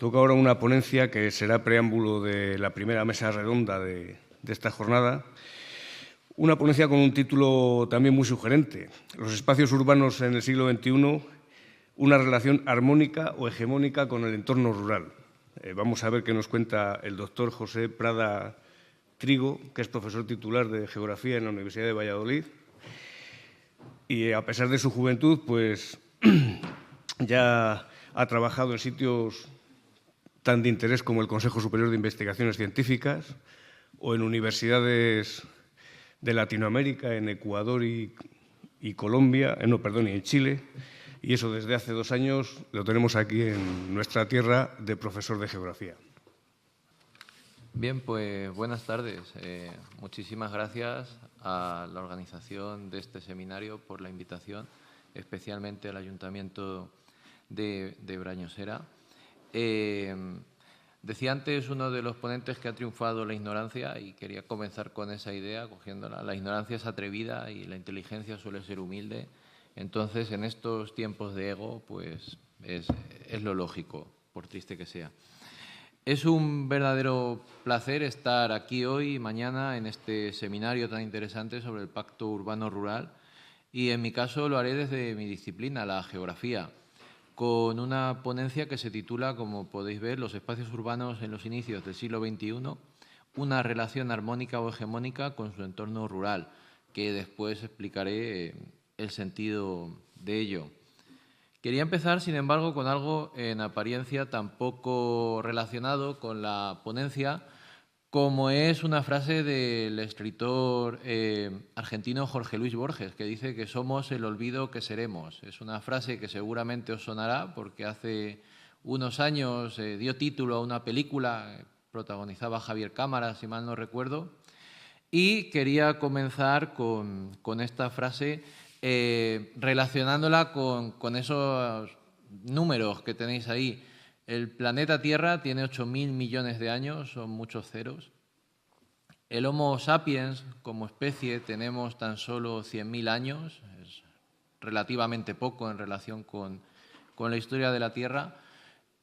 Toca ahora una ponencia que será preámbulo de la primera mesa redonda de esta jornada. Una ponencia con un título también muy sugerente: Los espacios urbanos en el siglo XXI, una relación armónica o hegemónica con el entorno rural. Vamos a ver qué nos cuenta el doctor José Prada Trigo, que es profesor titular de Geografía en la Universidad de Valladolid. Y a pesar de su juventud, pues ya ha trabajado en sitios tan de interés como el Consejo Superior de Investigaciones Científicas o en universidades de Latinoamérica, en Ecuador y Colombia, y en Chile. Y eso desde hace 2 años lo tenemos aquí en nuestra tierra de profesor de Geografía. Bien, pues buenas tardes. Muchísimas gracias a la organización de este seminario por la invitación, especialmente al Ayuntamiento de Brañosera. Decía antes uno de los ponentes que ha triunfado la ignorancia y quería comenzar con esa idea, cogiéndola. La ignorancia es atrevida y la inteligencia suele ser humilde. Entonces, en estos tiempos de ego, pues es lo lógico, por triste que sea. Es un verdadero placer estar aquí hoy y mañana en este seminario tan interesante sobre el Pacto Urbano-Rural y, en mi caso, lo haré desde mi disciplina, la geografía, con una ponencia que se titula, como podéis ver, Los espacios urbanos en los inicios del siglo XXI, una relación armónica o hegemónica con su entorno rural, que después explicaré el sentido de ello. Quería empezar, sin embargo, con algo en apariencia tan poco relacionado con la ponencia, como es una frase del escritor argentino Jorge Luis Borges, que dice que somos el olvido que seremos. Es una frase que seguramente os sonará porque hace unos años dio título a una película, protagonizaba Javier Cámara, si mal no recuerdo, y quería comenzar con esta frase relacionándola con esos números que tenéis ahí. El planeta Tierra tiene 8.000 millones de años, son muchos ceros. El Homo sapiens, como especie, tenemos tan solo 100.000 años, es relativamente poco en relación con la historia de la Tierra.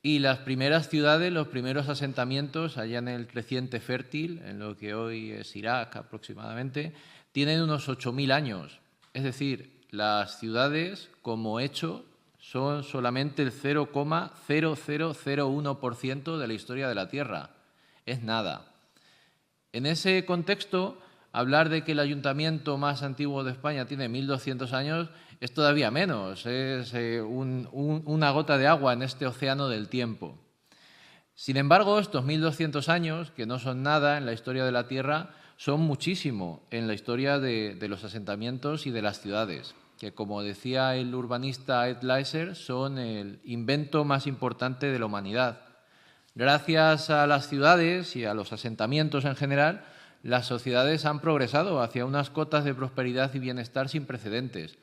Y las primeras ciudades, los primeros asentamientos, allá en el creciente fértil, en lo que hoy es Irak aproximadamente, tienen unos 8.000 años. Es decir, las ciudades, como hecho, son solamente el 0,0001% de la historia de la Tierra. Es nada. En ese contexto, hablar de que el ayuntamiento más antiguo de España tiene 1.200 años es todavía menos, es una gota de agua en este océano del tiempo. Sin embargo, estos 1.200 años, que no son nada en la historia de la Tierra, son muchísimo en la historia de los asentamientos y de las ciudades, que, como decía el urbanista Ed Leiser, son el invento más importante de la humanidad. Gracias a las ciudades y a los asentamientos en general, las sociedades han progresado hacia unas cotas de prosperidad y bienestar sin precedentes,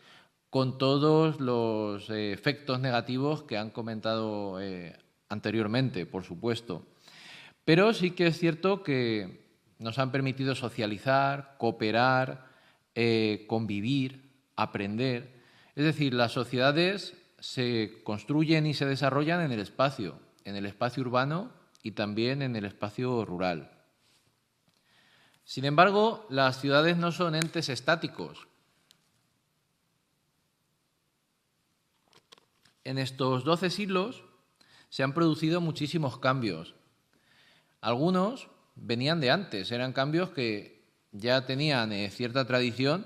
con todos los efectos negativos que han comentado anteriormente, por supuesto. Pero sí que es cierto que nos han permitido socializar, cooperar, convivir, aprender. Es decir, las sociedades se construyen y se desarrollan en el espacio urbano y también en el espacio rural. Sin embargo, las ciudades no son entes estáticos. En estos 12 siglos se han producido muchísimos cambios. Algunos venían de antes, eran cambios que ya tenían cierta tradición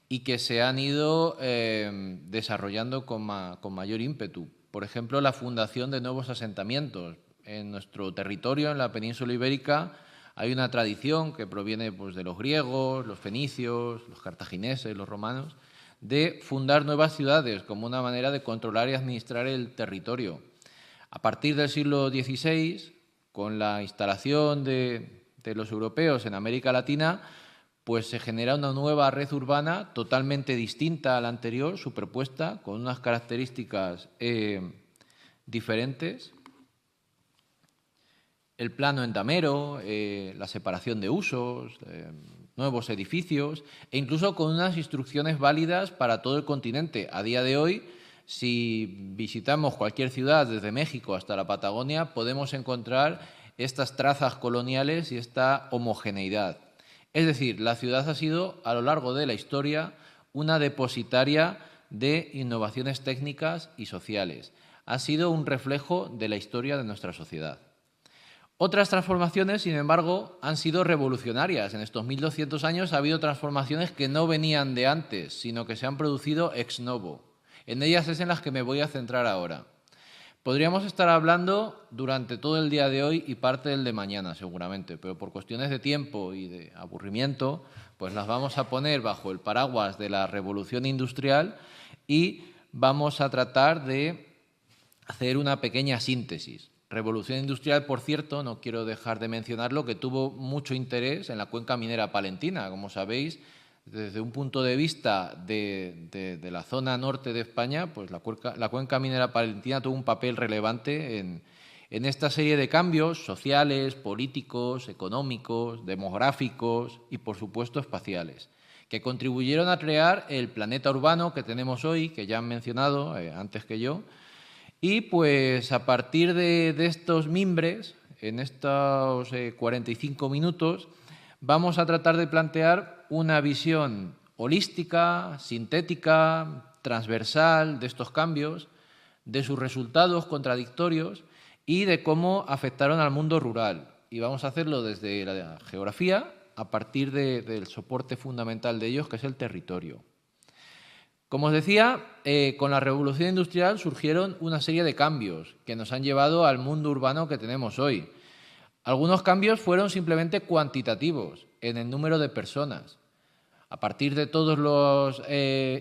y que se han ido desarrollando con mayor ímpetu. Por ejemplo, la fundación de nuevos asentamientos. En nuestro territorio, en la península ibérica, hay una tradición que proviene pues, de los griegos, los fenicios, los cartagineses, los romanos, de fundar nuevas ciudades como una manera de controlar y administrar el territorio. A partir del siglo XVI, con la instalación de los europeos en América Latina, pues se genera una nueva red urbana totalmente distinta a la anterior, superpuesta, con unas características diferentes. El plano en damero, la separación de usos, nuevos edificios e incluso con unas instrucciones válidas para todo el continente. A día de hoy Si visitamos cualquier ciudad, desde México hasta la Patagonia, podemos encontrar estas trazas coloniales y esta homogeneidad. Es decir, la ciudad ha sido, a lo largo de la historia, una depositaria de innovaciones técnicas y sociales. Ha sido un reflejo de la historia de nuestra sociedad. Otras transformaciones, sin embargo, han sido revolucionarias. En estos 1200 años ha habido transformaciones que no venían de antes, sino que se han producido ex novo. En ellas es en las que me voy a centrar ahora. Podríamos estar hablando durante todo el día de hoy y parte del de mañana, seguramente, pero por cuestiones de tiempo y de aburrimiento, pues las vamos a poner bajo el paraguas de la revolución industrial y vamos a tratar de hacer una pequeña síntesis. Revolución industrial, por cierto, no quiero dejar de mencionarlo, que tuvo mucho interés en la cuenca minera palentina. Como sabéis, desde un punto de vista de la zona norte de España, pues la cuenca minera palentina tuvo un papel relevante en esta serie de cambios sociales, políticos, económicos, demográficos y, por supuesto, espaciales, que contribuyeron a crear el planeta urbano que tenemos hoy, que ya han mencionado antes que yo. Y pues a partir de estos mimbres, en estos 45 minutos, vamos a tratar de plantear una visión holística, sintética, transversal de estos cambios, de sus resultados contradictorios y de cómo afectaron al mundo rural. Y vamos a hacerlo desde la geografía a partir del soporte fundamental de ellos, que es el territorio. Como os decía, con la revolución industrial surgieron una serie de cambios que nos han llevado al mundo urbano que tenemos hoy. Algunos cambios fueron simplemente cuantitativos, en el número de personas. A partir de todas las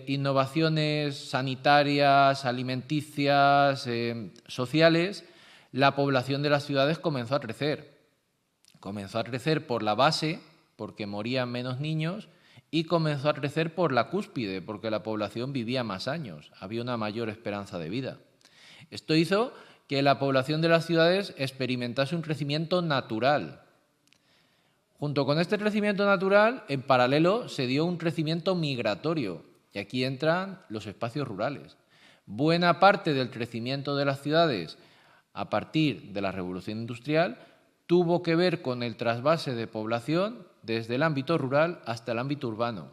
innovaciones sanitarias, alimenticias, sociales, la población de las ciudades comenzó a crecer. Comenzó a crecer por la base, porque morían menos niños, y comenzó a crecer por la cúspide, porque la población vivía más años, había una mayor esperanza de vida. Esto hizo que la población de las ciudades experimentase un crecimiento natural. Junto con este crecimiento natural, en paralelo, se dio un crecimiento migratorio, y aquí entran los espacios rurales. Buena parte del crecimiento de las ciudades a partir de la revolución industrial tuvo que ver con el trasvase de población desde el ámbito rural hasta el ámbito urbano.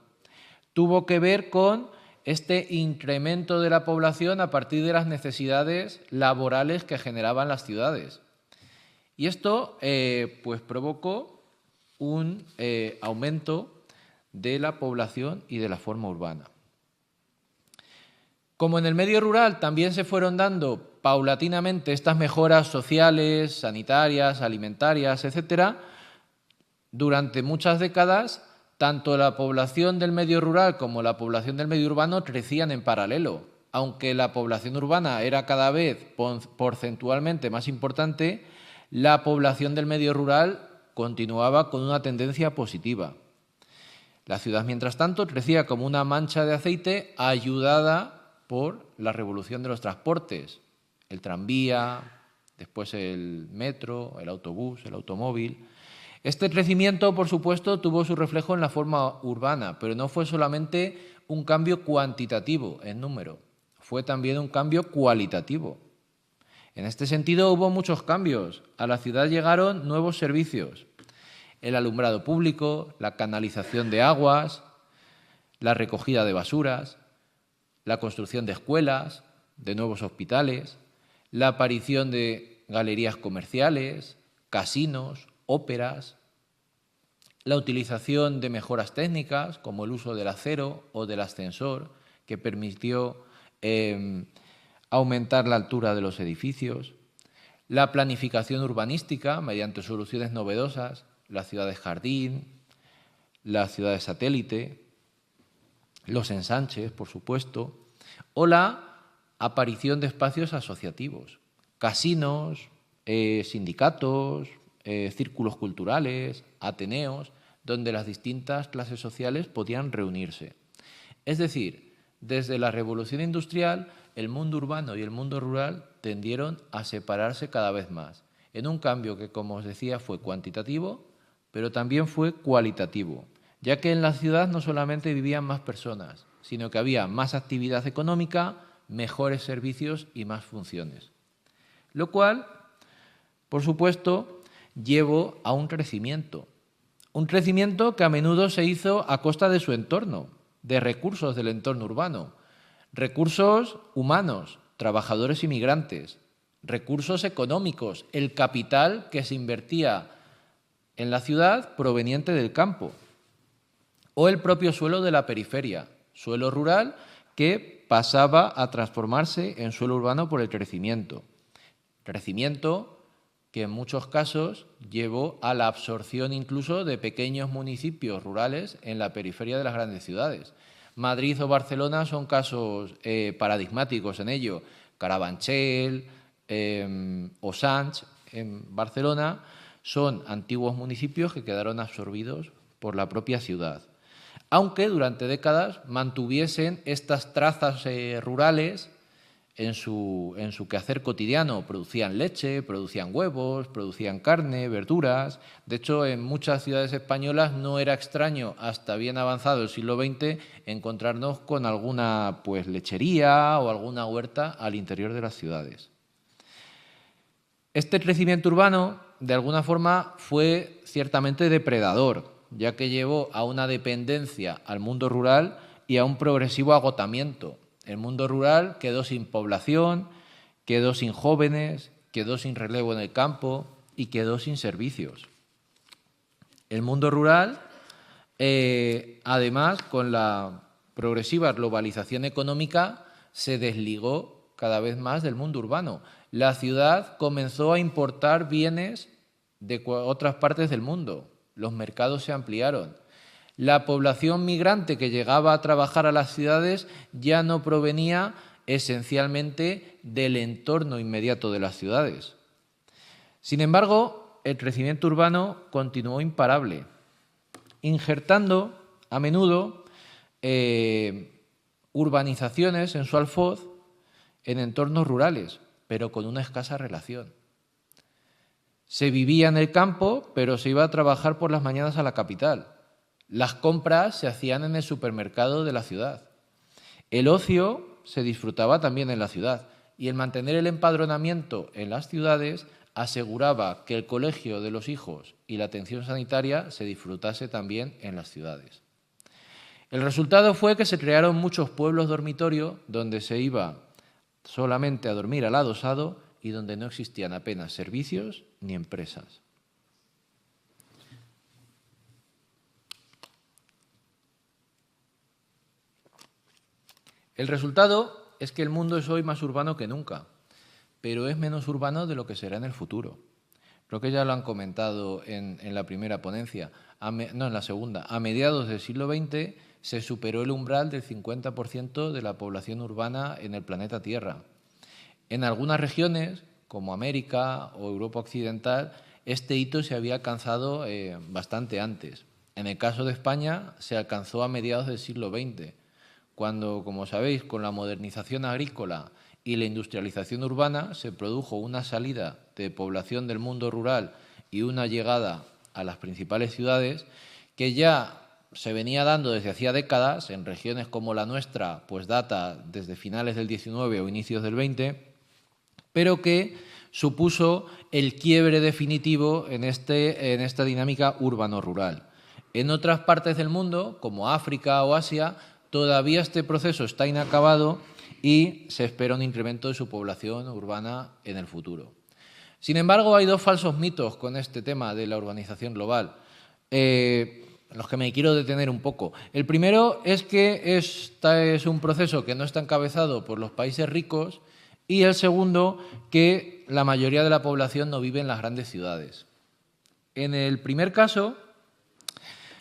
Tuvo que ver con este incremento de la población a partir de las necesidades laborales que generaban las ciudades. Y esto pues provocó un aumento de la población y de la forma urbana. Como en el medio rural también se fueron dando paulatinamente estas mejoras sociales, sanitarias, alimentarias, etcétera, durante muchas décadas, tanto la población del medio rural como la población del medio urbano crecían en paralelo. Aunque la población urbana era cada vez porcentualmente más importante, la población del medio rural continuaba con una tendencia positiva. La ciudad, mientras tanto, crecía como una mancha de aceite ayudada por la revolución de los transportes, el tranvía, después el metro, el autobús, el automóvil. Este crecimiento, por supuesto, tuvo su reflejo en la forma urbana, pero no fue solamente un cambio cuantitativo en número, fue también un cambio cualitativo. En este sentido hubo muchos cambios. A la ciudad llegaron nuevos servicios, el alumbrado público, la canalización de aguas, la recogida de basuras, la construcción de escuelas, de nuevos hospitales, la aparición de galerías comerciales, casinos, óperas, la utilización de mejoras técnicas como el uso del acero o del ascensor que permitió aumentar la altura de los edificios, la planificación urbanística mediante soluciones novedosas, las ciudades jardín, las ciudades satélite, los ensanches, por supuesto, o la aparición de espacios asociativos, casinos, sindicatos, círculos culturales, ateneos, donde las distintas clases sociales podían reunirse. Es decir, desde la revolución industrial, el mundo urbano y el mundo rural tendieron a separarse cada vez más, en un cambio que, como os decía, fue cuantitativo, pero también fue cualitativo, ya que en la ciudad no solamente vivían más personas, sino que había más actividad económica, mejores servicios y más funciones. Lo cual, por supuesto, llevó a un crecimiento que a menudo se hizo a costa de su entorno, de recursos del entorno urbano, recursos humanos, trabajadores inmigrantes, recursos económicos, el capital que se invertía en la ciudad proveniente del campo, o el propio suelo de la periferia, suelo rural que pasaba a transformarse en suelo urbano por el crecimiento. Crecimiento que en muchos casos llevó a la absorción incluso de pequeños municipios rurales en la periferia de las grandes ciudades. Madrid o Barcelona son casos paradigmáticos en ello. Carabanchel o Sants en Barcelona son antiguos municipios que quedaron absorbidos por la propia ciudad, aunque durante décadas mantuviesen estas trazas rurales en su quehacer cotidiano. Producían leche, producían huevos, producían carne, verduras. De hecho, en muchas ciudades españolas no era extraño, hasta bien avanzado el siglo XX, encontrarnos con alguna lechería o alguna huerta al interior de las ciudades. Este crecimiento urbano, de alguna forma, fue ciertamente depredador, ya que llevó a una dependencia al mundo rural y a un progresivo agotamiento. El mundo rural quedó sin población, quedó sin jóvenes, quedó sin relevo en el campo y quedó sin servicios. El mundo rural, además, con la progresiva globalización económica, se desligó cada vez más del mundo urbano. La ciudad comenzó a importar bienes de otras partes del mundo. Los mercados se ampliaron. La población migrante que llegaba a trabajar a las ciudades ya no provenía esencialmente del entorno inmediato de las ciudades. Sin embargo, el crecimiento urbano continuó imparable, injertando a menudo urbanizaciones en su alfoz en entornos rurales, pero con una escasa relación. Se vivía en el campo, pero se iba a trabajar por las mañanas a la capital. Las compras se hacían en el supermercado de la ciudad. El ocio se disfrutaba también en la ciudad y el mantener el empadronamiento en las ciudades aseguraba que el colegio de los hijos y la atención sanitaria se disfrutase también en las ciudades. El resultado fue que se crearon muchos pueblos dormitorio donde se iba solamente a dormir al adosado y donde no existían apenas servicios ni empresas. El resultado es que el mundo es hoy más urbano que nunca, pero es menos urbano de lo que será en el futuro. Creo que ya lo han comentado en la primera ponencia, en la segunda. A mediados del siglo XX se superó el umbral del 50% de la población urbana en el planeta Tierra. En algunas regiones, como América o Europa Occidental, este hito se había alcanzado bastante antes. En el caso de España se alcanzó a mediados del siglo XX, cuando, como sabéis, con la modernización agrícola y la industrialización urbana se produjo una salida de población del mundo rural y una llegada a las principales ciudades que ya se venía dando desde hacía décadas. En regiones como la nuestra, pues data desde finales del XIX o inicios del XX, pero que supuso el quiebre definitivo en esta dinámica urbano-rural. En otras partes del mundo, como África o Asia, todavía este proceso está inacabado y se espera un incremento de su población urbana en el futuro. Sin embargo, hay dos falsos mitos con este tema de la urbanización global, en los que me quiero detener un poco. El primero es que este es un proceso que no está encabezado por los países ricos, y el segundo, que la mayoría de la población no vive en las grandes ciudades. En el primer caso,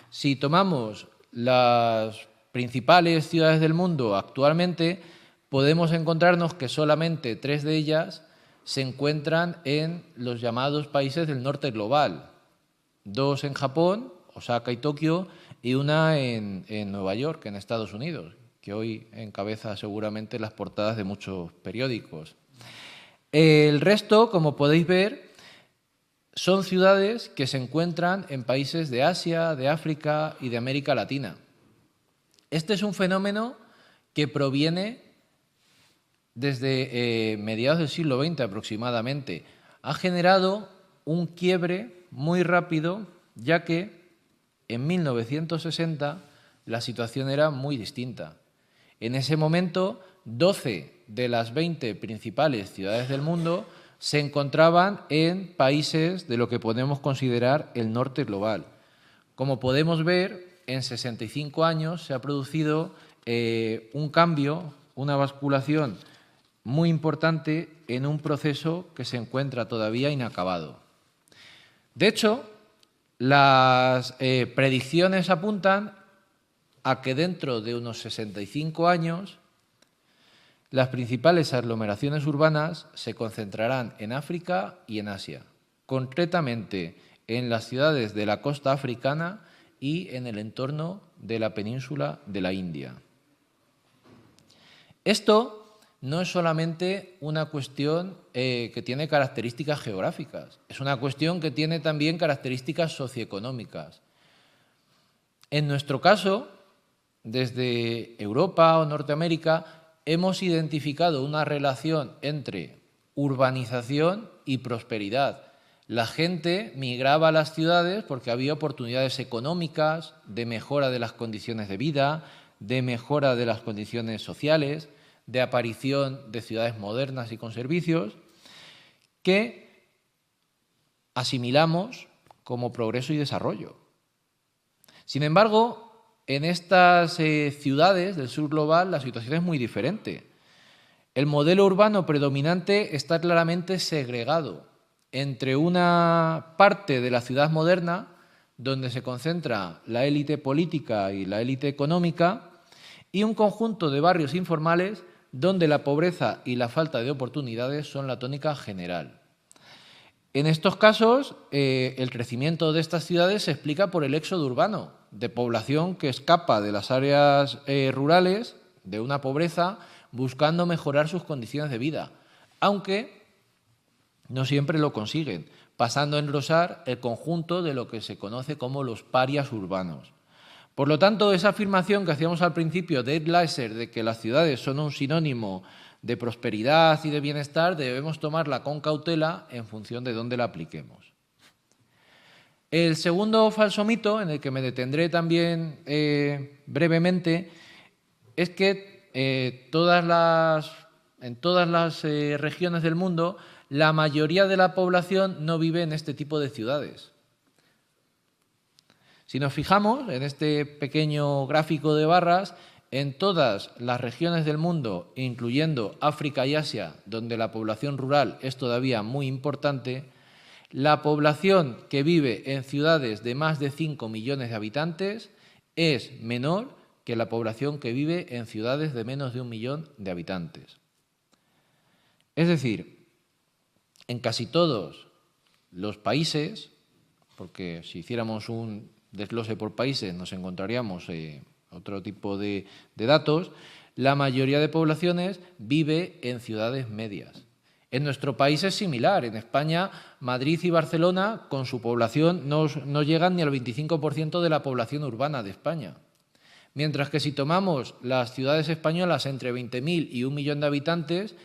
si tomamos las principales ciudades del mundo actualmente, podemos encontrarnos que solamente 3 de ellas se encuentran en los llamados países del norte global. 2 en Japón, Osaka y Tokio, y una en Nueva York, en Estados Unidos, que hoy encabeza seguramente las portadas de muchos periódicos. El resto, como podéis ver, son ciudades que se encuentran en países de Asia, de África y de América Latina. Este es un fenómeno que proviene desde mediados del siglo XX aproximadamente, ha generado un quiebre muy rápido, ya que en 1960 la situación era muy distinta. En ese momento, 12 de las 20 principales ciudades del mundo se encontraban en países de lo que podemos considerar el norte global. Como podemos ver, en 65 años se ha producido un cambio, una basculación muy importante en un proceso que se encuentra todavía inacabado. De hecho, las predicciones apuntan a que dentro de unos 65 años las principales aglomeraciones urbanas se concentrarán en África y en Asia, concretamente en las ciudades de la costa africana y en el entorno de la península de la India. Esto no es solamente una cuestión que tiene características geográficas, es una cuestión que tiene también características socioeconómicas. En nuestro caso, desde Europa o Norteamérica, hemos identificado una relación entre urbanización y prosperidad. La gente migraba a las ciudades porque había oportunidades económicas, de mejora de las condiciones de vida, de mejora de las condiciones sociales, de aparición de ciudades modernas y con servicios, que asimilamos como progreso y desarrollo. Sin embargo, en estas ciudades del sur global la situación es muy diferente. El modelo urbano predominante está claramente segregado entre una parte de la ciudad moderna, donde se concentra la élite política y la élite económica, y un conjunto de barrios informales donde la pobreza y la falta de oportunidades son la tónica general. En estos casos, el crecimiento de estas ciudades se explica por el éxodo urbano, de población que escapa de las áreas rurales, de una pobreza, buscando mejorar sus condiciones de vida, aunque no siempre lo consiguen, pasando a engrosar el conjunto de lo que se conoce como los parias urbanos. Por lo tanto, esa afirmación que hacíamos al principio de Ed Leiser de que las ciudades son un sinónimo de prosperidad y de bienestar, debemos tomarla con cautela en función de dónde la apliquemos. El segundo falso mito, en el que me detendré también brevemente, es que en todas las regiones del mundo la mayoría de la población no vive en este tipo de ciudades. Si nos fijamos en este pequeño gráfico de barras, en todas las regiones del mundo, incluyendo África y Asia, donde la población rural es todavía muy importante, la población que vive en ciudades de más de 5 millones de habitantes es menor que la población que vive en ciudades de menos de 1 millón de habitantes. Es decir, en casi todos los países, porque si hiciéramos un desglose por países nos encontraríamos otro tipo de datos, la mayoría de poblaciones vive en ciudades medias. En nuestro país es similar. En España, Madrid y Barcelona, con su población, no llegan ni al 25% de la población urbana de España. Mientras que si tomamos las ciudades españolas entre 20.000 y 1 millón de habitantes,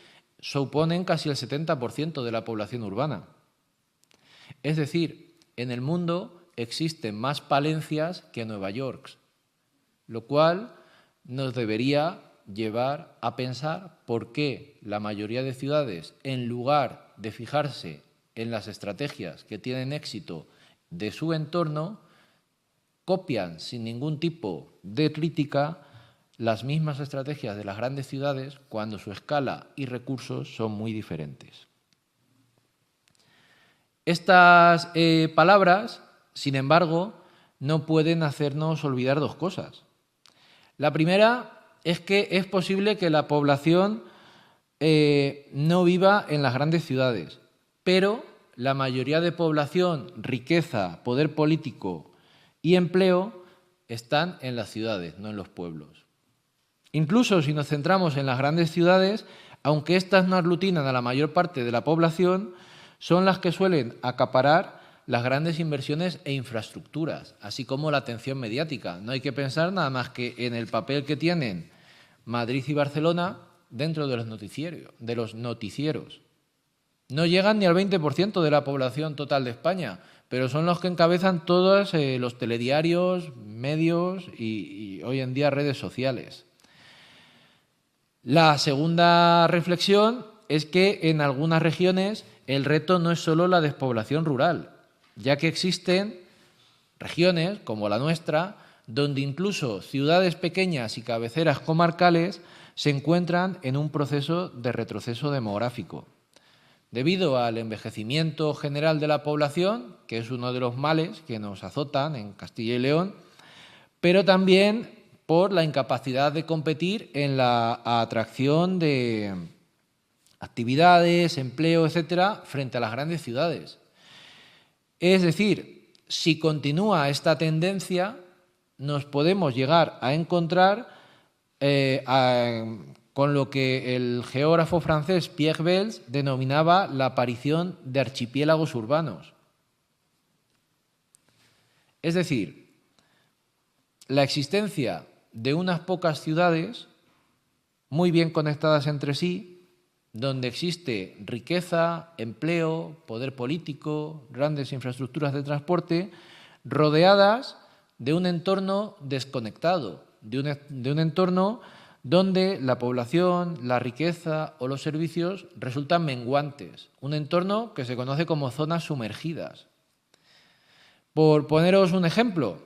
suponen casi el 70% de la población urbana. Es decir, en el mundo existen más Palencias que Nueva York, lo cual nos debería llevar a pensar por qué la mayoría de ciudades, en lugar de fijarse en las estrategias que tienen éxito de su entorno, copian sin ningún tipo de crítica las mismas estrategias de las grandes ciudades cuando su escala y recursos son muy diferentes. Estas palabras, sin embargo, no pueden hacernos olvidar dos cosas. La primera es que es posible que la población no viva en las grandes ciudades, pero la mayoría de población, riqueza, poder político y empleo están en las ciudades, no en los pueblos. Incluso si nos centramos en las grandes ciudades, aunque éstas no aglutinan a la mayor parte de la población, son las que suelen acaparar las grandes inversiones e infraestructuras, así como la atención mediática. No hay que pensar nada más que en el papel que tienen Madrid y Barcelona, dentro de los noticieros. No llegan ni al 20% de la población total de España, pero son los que encabezan todos los telediarios, medios y hoy en día redes sociales. La segunda reflexión es que en algunas regiones el reto no es solo la despoblación rural, ya que existen regiones, como la nuestra, donde incluso ciudades pequeñas y cabeceras comarcales se encuentran en un proceso de retroceso demográfico. Debido al envejecimiento general de la población, que es uno de los males que nos azotan en Castilla y León, pero también por la incapacidad de competir en la atracción de actividades, empleo, etcétera, frente a las grandes ciudades. Es decir, si continúa esta tendencia, nos podemos llegar a encontrar con lo que el geógrafo francés Pierre Belz denominaba la aparición de archipiélagos urbanos. Es decir, la existencia de unas pocas ciudades muy bien conectadas entre sí, donde existe riqueza, empleo, poder político, grandes infraestructuras de transporte, rodeadas de un entorno desconectado, de un entorno donde la población, la riqueza o los servicios resultan menguantes, un entorno que se conoce como zonas sumergidas. Por poneros un ejemplo,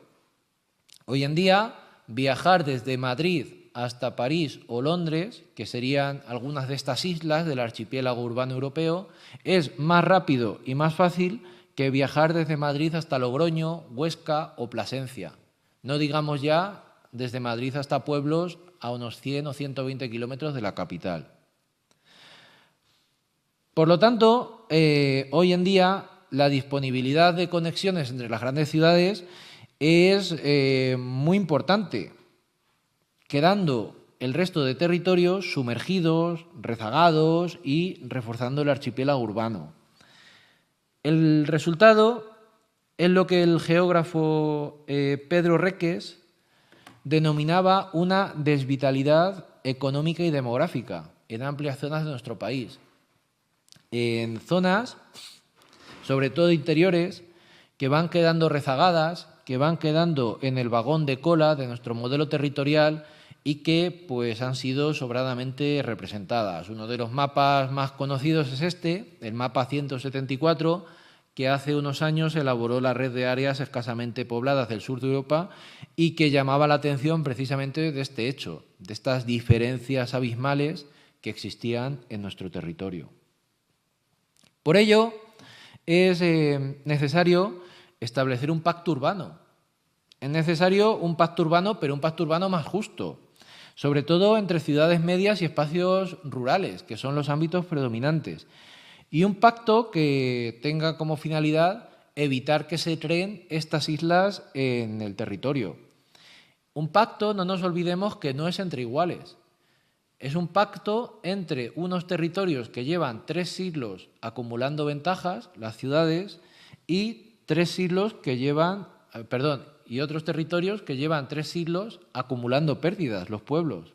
hoy en día viajar desde Madrid hasta París o Londres, que serían algunas de estas islas del archipiélago urbano europeo, es más rápido y más fácil que viajar desde Madrid hasta Logroño, Huesca o Plasencia. No digamos ya desde Madrid hasta pueblos a unos 100 o 120 kilómetros de la capital. Por lo tanto, hoy en día la disponibilidad de conexiones entre las grandes ciudades es muy importante, quedando el resto de territorios sumergidos, rezagados y reforzando el archipiélago urbano. El resultado es lo que el geógrafo Pedro Reques denominaba una desvitalidad económica y demográfica en amplias zonas de nuestro país. En zonas, sobre todo interiores, que van quedando rezagadas, que van quedando en el vagón de cola de nuestro modelo territorial y que pues, han sido sobradamente representadas. Uno de los mapas más conocidos es este, el mapa 174, que hace unos años elaboró la red de áreas escasamente pobladas del sur de Europa y que llamaba la atención precisamente de este hecho, de estas diferencias abismales que existían en nuestro territorio. Por ello, es necesario establecer un pacto urbano. Es necesario un pacto urbano, pero un pacto urbano más justo, sobre todo entre ciudades medias y espacios rurales, que son los ámbitos predominantes. Y un pacto que tenga como finalidad evitar que se creen estas islas en el territorio. Un pacto, no nos olvidemos que no es entre iguales. Es un pacto entre unos territorios que llevan 3 siglos acumulando ventajas, las ciudades, y 3 siglos que llevan, y otros territorios que llevan 3 siglos acumulando pérdidas, los pueblos.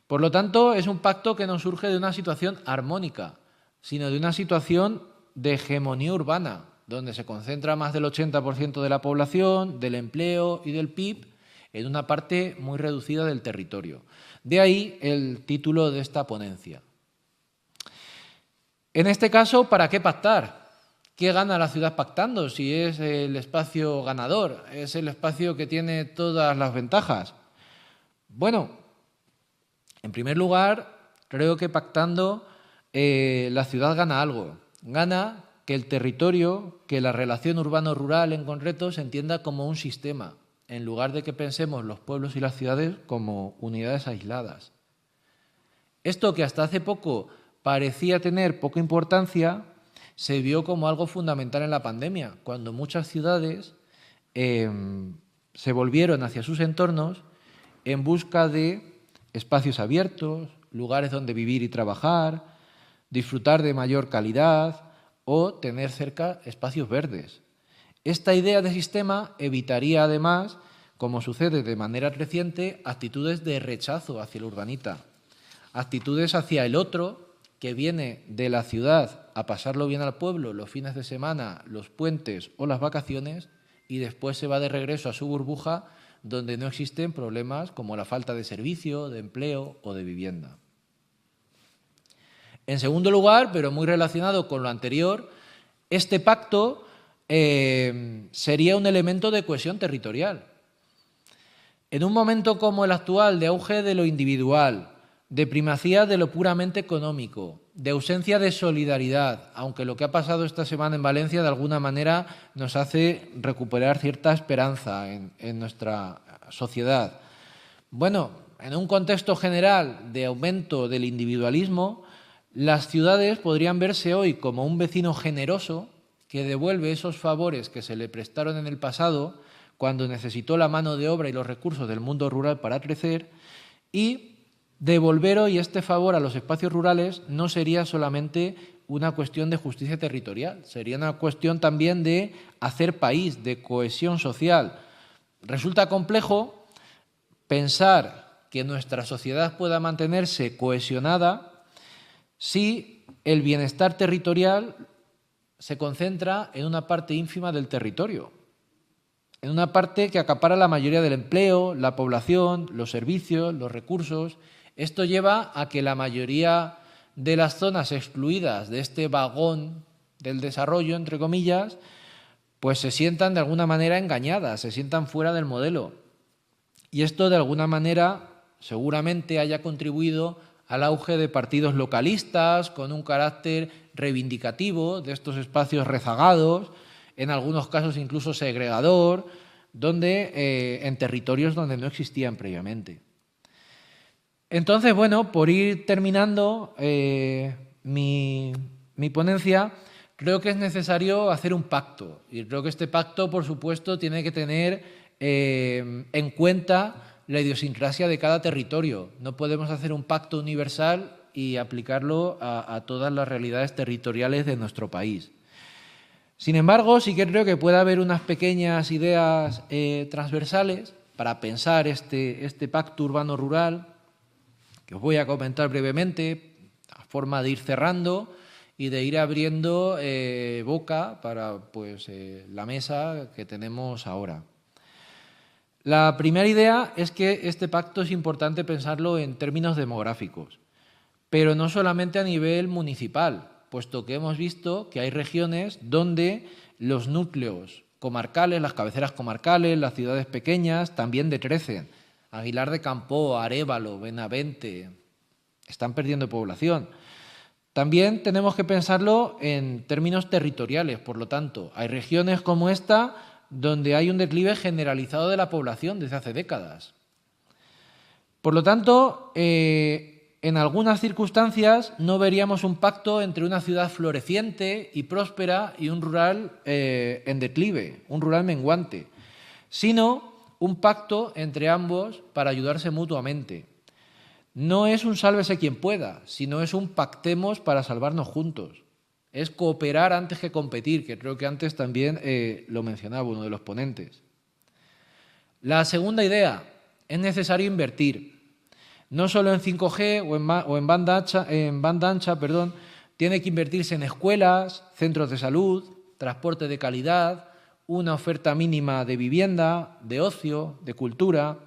Por lo tanto, es un pacto que no surge de una situación armónica, sino de una situación de hegemonía urbana, donde se concentra más del 80% de la población, del empleo y del PIB en una parte muy reducida del territorio. De ahí el título de esta ponencia. En este caso, ¿para qué pactar? ¿Qué gana la ciudad pactando si es el espacio ganador? ¿Es el espacio que tiene todas las ventajas? Bueno, en primer lugar, creo que pactando la ciudad gana algo. Gana que el territorio, que la relación urbano-rural en concreto se entienda como un sistema, en lugar de que pensemos los pueblos y las ciudades como unidades aisladas. Esto que hasta hace poco parecía tener poca importancia, se vio como algo fundamental en la pandemia, cuando muchas ciudades se volvieron hacia sus entornos en busca de espacios abiertos, lugares donde vivir y trabajar, disfrutar de mayor calidad o tener cerca espacios verdes. Esta idea de sistema evitaría además, como sucede de manera creciente, actitudes de rechazo hacia el urbanita. actitudes hacia el otro que viene de la ciudad a pasarlo bien al pueblo los fines de semana, los puentes o las vacaciones y después se va de regreso a su burbuja donde no existen problemas como la falta de servicio, de empleo o de vivienda. En segundo lugar, pero muy relacionado con lo anterior, este pacto sería un elemento de cohesión territorial. En un momento como el actual, de auge de lo individual, de primacía de lo puramente económico, de ausencia de solidaridad, aunque lo que ha pasado esta semana en Valencia de alguna manera nos hace recuperar cierta esperanza en nuestra sociedad. Bueno, en un contexto general de aumento del individualismo, las ciudades podrían verse hoy como un vecino generoso que devuelve esos favores que se le prestaron en el pasado cuando necesitó la mano de obra y los recursos del mundo rural para crecer, y devolver hoy este favor a los espacios rurales no sería solamente una cuestión de justicia territorial, sería una cuestión también de hacer país, de cohesión social. Resulta complejo pensar que nuestra sociedad pueda mantenerse cohesionada si el bienestar territorial se concentra en una parte ínfima del territorio, en una parte que acapara la mayoría del empleo, la población, los servicios, los recursos. Esto lleva a que la mayoría de las zonas excluidas de este vagón del desarrollo, entre comillas, pues se sientan de alguna manera engañadas, se sientan fuera del modelo. Y esto de alguna manera seguramente haya contribuido al auge de partidos localistas con un carácter reivindicativo de estos espacios rezagados, en algunos casos incluso segregador, en territorios donde no existían previamente. Entonces, bueno, por ir terminando mi ponencia, creo que es necesario hacer un pacto. Y creo que este pacto, por supuesto, tiene que tener en cuenta la idiosincrasia de cada territorio. No podemos hacer un pacto universal y aplicarlo a todas las realidades territoriales de nuestro país. Sin embargo, sí que creo que puede haber unas pequeñas ideas transversales para pensar este pacto urbano-rural, que os voy a comentar brevemente, a forma de ir cerrando y de ir abriendo boca para la mesa que tenemos ahora. La primera idea es que este pacto es importante pensarlo en términos demográficos, pero no solamente a nivel municipal, puesto que hemos visto que hay regiones donde los núcleos comarcales, las cabeceras comarcales, las ciudades pequeñas también decrecen. Aguilar de Campoo, Arévalo, Benavente están perdiendo población. También tenemos que pensarlo en términos territoriales, por lo tanto, hay regiones como esta donde hay un declive generalizado de la población desde hace décadas. Por lo tanto, en algunas circunstancias no veríamos un pacto entre una ciudad floreciente y próspera y un rural en declive, un rural menguante, sino un pacto entre ambos para ayudarse mutuamente. No es un sálvese quien pueda, sino es un pactemos para salvarnos juntos. Es cooperar antes que competir, que creo que antes también lo mencionaba uno de los ponentes. La segunda idea, es necesario invertir. No solo en 5G o en banda ancha, tiene que invertirse en escuelas, centros de salud, transporte de calidad, una oferta mínima de vivienda, de ocio, de cultura.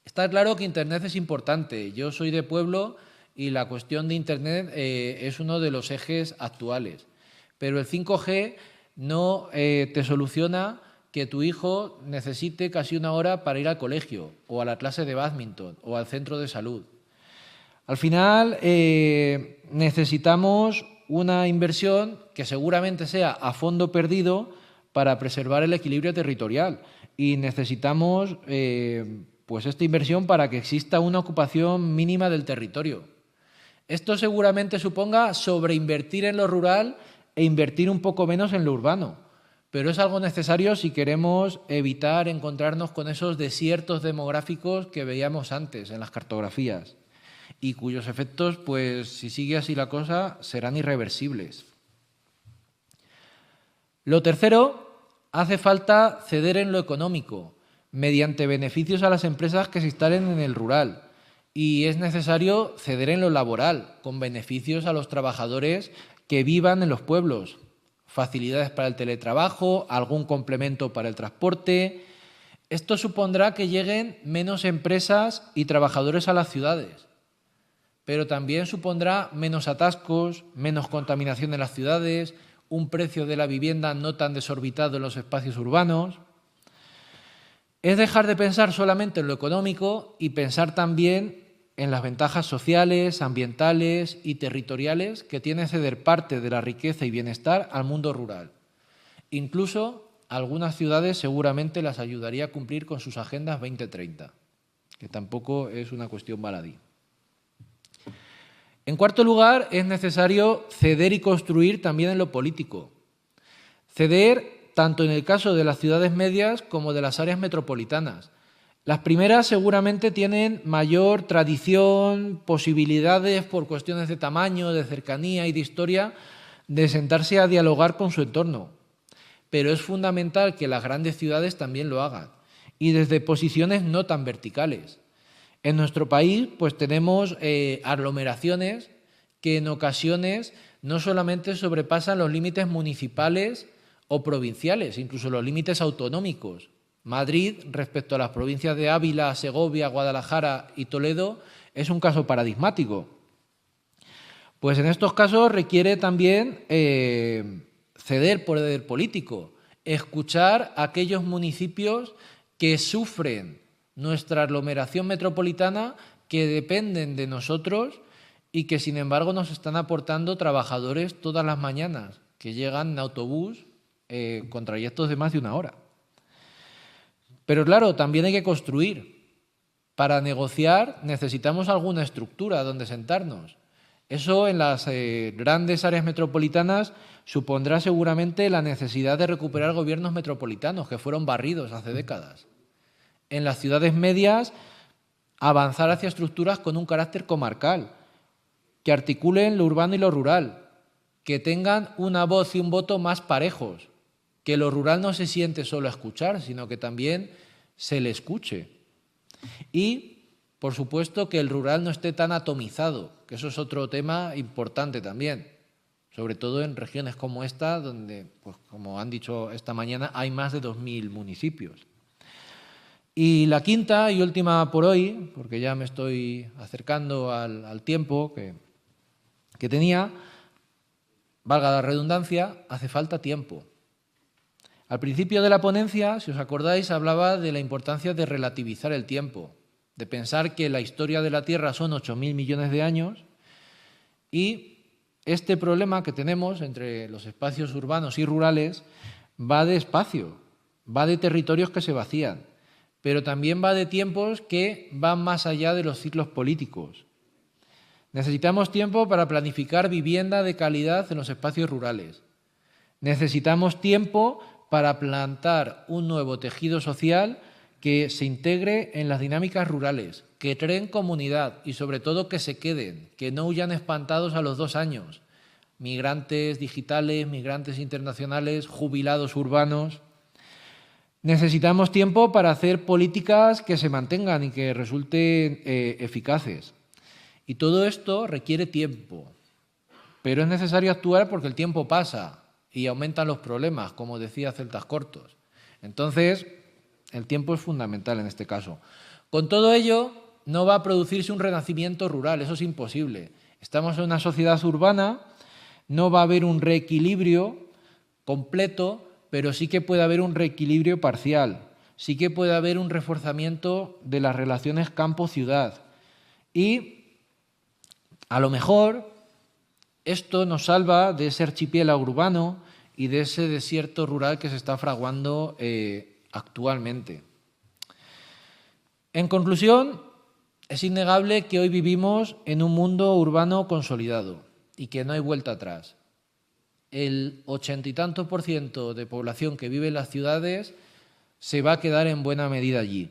Está claro que Internet es importante. Yo soy de pueblo y la cuestión de Internet es uno de los ejes actuales. Pero el 5G no te soluciona que tu hijo necesite casi una hora para ir al colegio o a la clase de bádminton o al centro de salud. Al final necesitamos una inversión que seguramente sea a fondo perdido para preservar el equilibrio territorial y necesitamos esta inversión para que exista una ocupación mínima del territorio. Esto seguramente suponga sobreinvertir en lo rural e invertir un poco menos en lo urbano, pero es algo necesario si queremos evitar encontrarnos con esos desiertos demográficos que veíamos antes en las cartografías y cuyos efectos, si sigue así la cosa, serán irreversibles. Lo tercero, hace falta ceder en lo económico, mediante beneficios a las empresas que se instalen en el rural. Y es necesario ceder en lo laboral, con beneficios a los trabajadores que vivan en los pueblos, facilidades para el teletrabajo, algún complemento para el transporte. Esto supondrá que lleguen menos empresas y trabajadores a las ciudades, pero también supondrá menos atascos, menos contaminación en las ciudades, un precio de la vivienda no tan desorbitado en los espacios urbanos. Es dejar de pensar solamente en lo económico y pensar también en las ventajas sociales, ambientales y territoriales que tiene ceder parte de la riqueza y bienestar al mundo rural. Incluso algunas ciudades seguramente las ayudaría a cumplir con sus agendas 2030, que tampoco es una cuestión baladí. En cuarto lugar, es necesario ceder y construir también en lo político. Ceder tanto en el caso de las ciudades medias como de las áreas metropolitanas. Las primeras seguramente tienen mayor tradición, posibilidades por cuestiones de tamaño, de cercanía y de historia, de sentarse a dialogar con su entorno. Pero es fundamental que las grandes ciudades también lo hagan, y desde posiciones no tan verticales. En nuestro país pues tenemos aglomeraciones que en ocasiones no solamente sobrepasan los límites municipales o provinciales, incluso los límites autonómicos. Madrid, respecto a las provincias de Ávila, Segovia, Guadalajara y Toledo, es un caso paradigmático. Pues en estos casos requiere también ceder poder político, escuchar a aquellos municipios que sufren nuestra aglomeración metropolitana, que dependen de nosotros y que, sin embargo, nos están aportando trabajadores todas las mañanas, que llegan en autobús con trayectos de más de 1 hora. Pero claro, también hay que construir. Para negociar necesitamos alguna estructura donde sentarnos. Eso en las grandes áreas metropolitanas supondrá seguramente la necesidad de recuperar gobiernos metropolitanos que fueron barridos hace décadas. En las ciudades medias, avanzar hacia estructuras con un carácter comarcal, que articulen lo urbano y lo rural, que tengan una voz y un voto más parejos, que lo rural no se siente solo a escuchar, sino que también se le escuche. Y, por supuesto, que el rural no esté tan atomizado, que eso es otro tema importante también, sobre todo en regiones como esta, donde, pues, como han dicho esta mañana, hay más de 2.000 municipios. Y la quinta y última por hoy, porque ya me estoy acercando al tiempo que tenía, valga la redundancia, hace falta tiempo. Al principio de la ponencia, si os acordáis, hablaba de la importancia de relativizar el tiempo, de pensar que la historia de la Tierra son 8.000 millones de años y este problema que tenemos entre los espacios urbanos y rurales va de espacio, va de territorios que se vacían, pero también va de tiempos que van más allá de los ciclos políticos. Necesitamos tiempo para planificar vivienda de calidad en los espacios rurales. Necesitamos tiempo para plantar un nuevo tejido social que se integre en las dinámicas rurales, que creen comunidad y sobre todo que se queden, que no huyan espantados a los 2 años. Migrantes digitales, migrantes internacionales, jubilados urbanos. Necesitamos tiempo para hacer políticas que se mantengan y que resulten eficaces. Y todo esto requiere tiempo, pero es necesario actuar porque el tiempo pasa y aumentan los problemas, como decía Celtas Cortos. Entonces, el tiempo es fundamental en este caso. Con todo ello, no va a producirse un renacimiento rural, eso es imposible. Estamos en una sociedad urbana, no va a haber un reequilibrio completo, pero sí que puede haber un reequilibrio parcial, sí que puede haber un reforzamiento de las relaciones campo-ciudad. Y a lo mejor esto nos salva de ese archipiélago urbano y de ese desierto rural que se está fraguando actualmente. En conclusión, es innegable que hoy vivimos en un mundo urbano consolidado y que no hay vuelta atrás. El 80 y tantos % de población que vive en las ciudades se va a quedar en buena medida allí.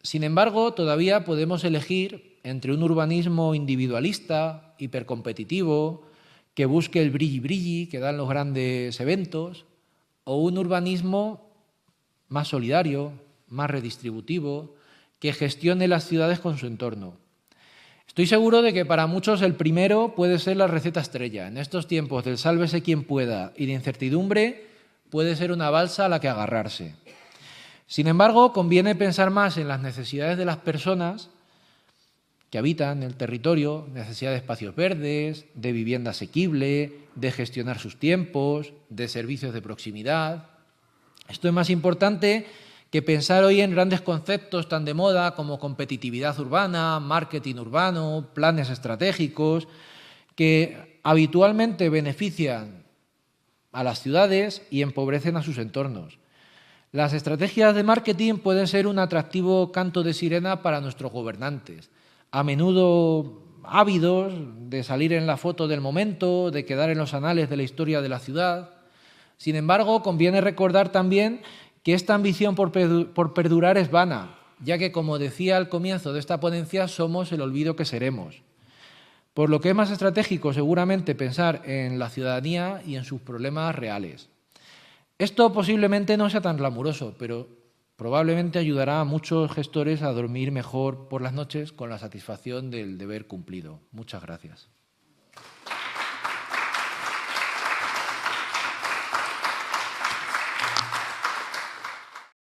Sin embargo, todavía podemos elegir entre un urbanismo individualista, hipercompetitivo, que busque el brilli-brilli que dan los grandes eventos, o un urbanismo más solidario, más redistributivo, que gestione las ciudades con su entorno. Estoy seguro de que para muchos el primero puede ser la receta estrella. En estos tiempos del sálvese quien pueda y de incertidumbre puede ser una balsa a la que agarrarse. Sin embargo, conviene pensar más en las necesidades de las personas que habitan el territorio, necesidad de espacios verdes, de vivienda asequible, de gestionar sus tiempos, de servicios de proximidad. Esto es más importante que pensar hoy en grandes conceptos tan de moda como competitividad urbana, marketing urbano, planes estratégicos, que habitualmente benefician a las ciudades y empobrecen a sus entornos. Las estrategias de marketing pueden ser un atractivo canto de sirena para nuestros gobernantes, a menudo ávidos de salir en la foto del momento, de quedar en los anales de la historia de la ciudad. Sin embargo, conviene recordar también que esta ambición por perdurar es vana, ya que, como decía al comienzo de esta ponencia, somos el olvido que seremos. Por lo que es más estratégico seguramente pensar en la ciudadanía y en sus problemas reales. Esto posiblemente no sea tan glamuroso, pero probablemente ayudará a muchos gestores a dormir mejor por las noches con la satisfacción del deber cumplido. Muchas gracias.